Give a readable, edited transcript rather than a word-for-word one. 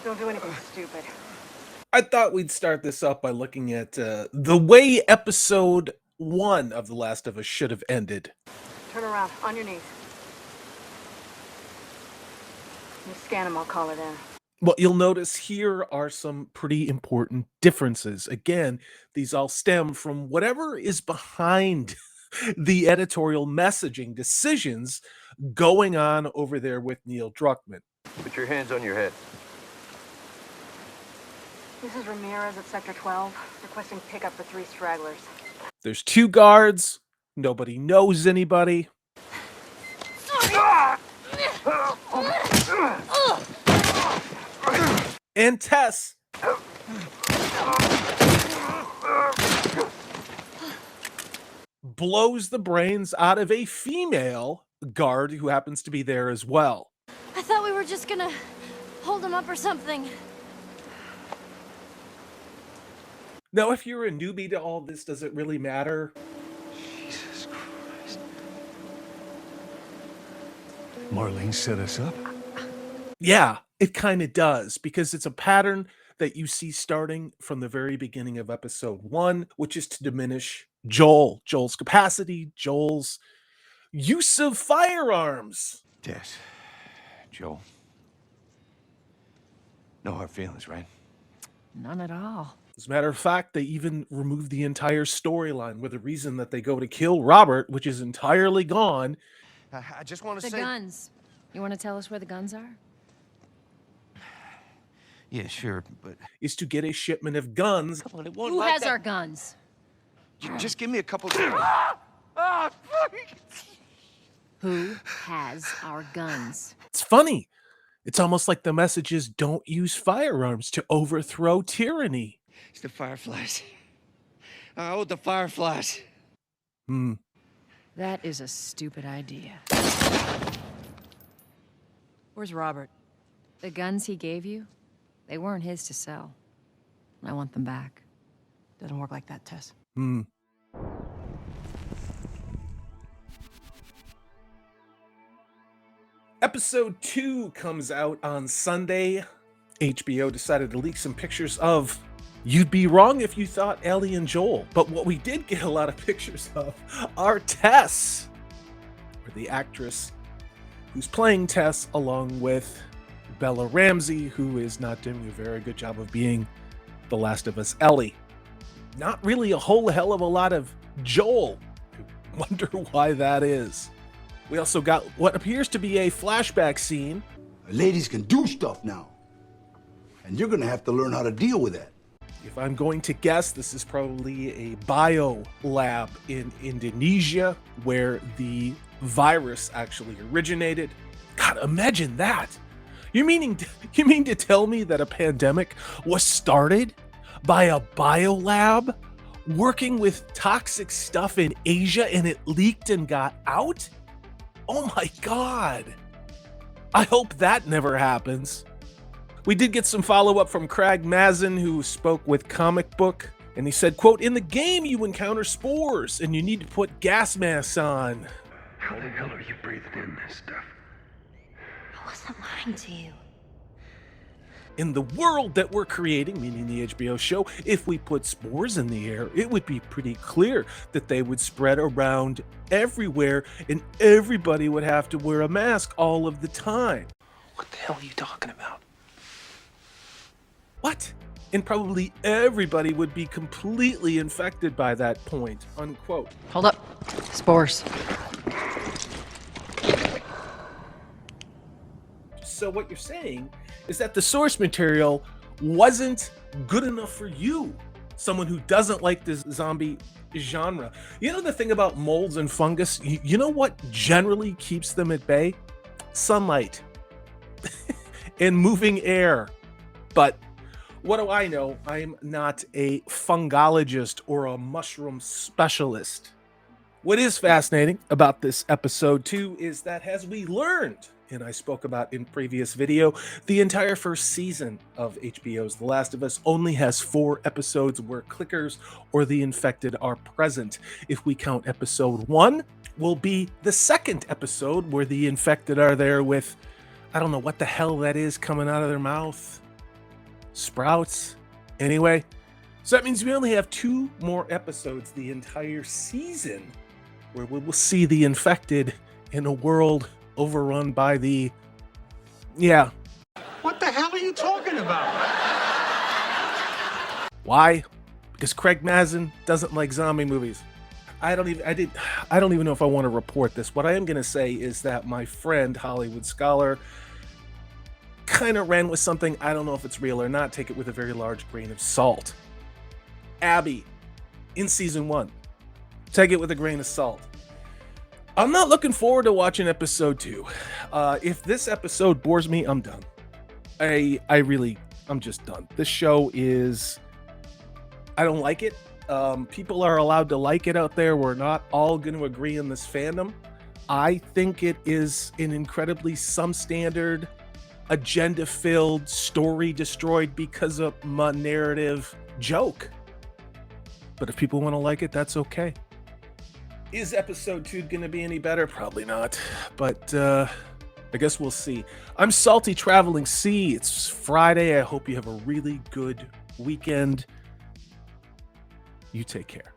Don't do anything stupid. I thought we'd start this up by looking at the way episode 1 of The Last of Us should have ended. Turn around, on your knees. You scan him, I'll call it in. What you'll notice here are some pretty important differences. Again, these all stem from whatever is behind the editorial messaging decisions going on over there with Neil Druckmann. Put your hands on your head. This is Ramirez at Sector 12, requesting pickup for 3 stragglers. There's 2 guards. Nobody knows anybody. And Tess blows the brains out of a female guard who happens to be there as well. I thought we were just gonna hold him up or something. Now, if you're a newbie to all this, does it really matter? Jesus Christ. Marlene set us up? Yeah, it kind of does, because it's a pattern that you see starting from the very beginning of episode 1, which is to diminish Joel's capacity, Joel's use of firearms. Tess, Joel. No hard feelings, right? None at all. As a matter of fact, they even removed the entire storyline with the reason that they go to kill Robert, which is entirely gone. I just want to The say... guns. You want to tell us where the guns are? Yeah, sure, but... Is to get a shipment of guns. Come on, it won't Who like has that. our guns? Just give me a couple... Who has our guns? It's funny. It's almost like the message is don't use firearms to overthrow tyranny. It's the Fireflies. Oh, the Fireflies. That is a stupid idea. Where's Robert? The guns he gave you? They weren't his to sell. I want them back. Doesn't work like that, Tess. Episode 2 comes out on Sunday. HBO decided to leak some pictures of You'd Be Wrong If You Thought Ellie and Joel. But what we did get a lot of pictures of are Tess, or the actress who's playing Tess, along with Bella Ramsey, who is not doing a very good job of being The Last of Us Ellie. Not really a whole hell of a lot of Joel. I wonder why that is. We also got what appears to be a flashback scene. Ladies can do stuff now. And you're gonna have to learn how to deal with that. If I'm going to guess, this is probably a bio lab in Indonesia where the virus actually originated. God, imagine that. You mean to tell me that a pandemic was started by a bio lab working with toxic stuff in Asia and it leaked and got out? Oh my God. I hope that never happens. We did get some follow-up from Craig Mazin, who spoke with Comic Book, and he said, quote, "In the game you encounter spores and you need to put gas masks on." How the hell are you breathing in this stuff? I wasn't lying to you. In the world that we're creating, meaning the HBO show, if we put spores in the air, it would be pretty clear that they would spread around everywhere and everybody would have to wear a mask all of the time. What the hell are you talking about? What? And probably everybody would be completely infected by that point, unquote. Hold up. Spores. So what you're saying is that the source material wasn't good enough for you, someone who doesn't like this zombie genre. You know the thing about molds and fungus, you know what generally keeps them at bay? Sunlight and moving air. But what do I know? I'm not a fungologist or a mushroom specialist. What is fascinating about this episode 2 is that, as we learned, and I spoke about in previous video, the entire first season of HBO's The Last of Us only has 4 episodes where clickers or the infected are present. If we count episode 1, will be the second episode where the infected are there with, I don't know what the hell that is coming out of their mouth. sprouts. Anyway, so that means we only have 2 more episodes the entire season where we will see the infected in a world overrun by the... Yeah. What the hell are you talking about? Why? Because Craig Mazin doesn't like zombie movies. I don't even know if I want to report this. What I am going to say is that my friend, Hollywood Scholar, kind of ran with something. I don't know if it's real or not. Take it with a very large grain of salt. Abby, in season 1. Take it with a grain of salt. I'm not looking forward to watching episode 2. If this episode bores me, I'm done. I'm just done. This show is... I don't like it. People are allowed to like it out there. We're not all going to agree in this fandom. I think it is an incredibly some-standard, agenda-filled, story destroyed because of my narrative joke. But if people want to like it, that's okay. Is episode 2 going to be any better? Probably not. But I guess we'll see. I'm Salty Traveling C. It's Friday. I hope you have a really good weekend. You take care.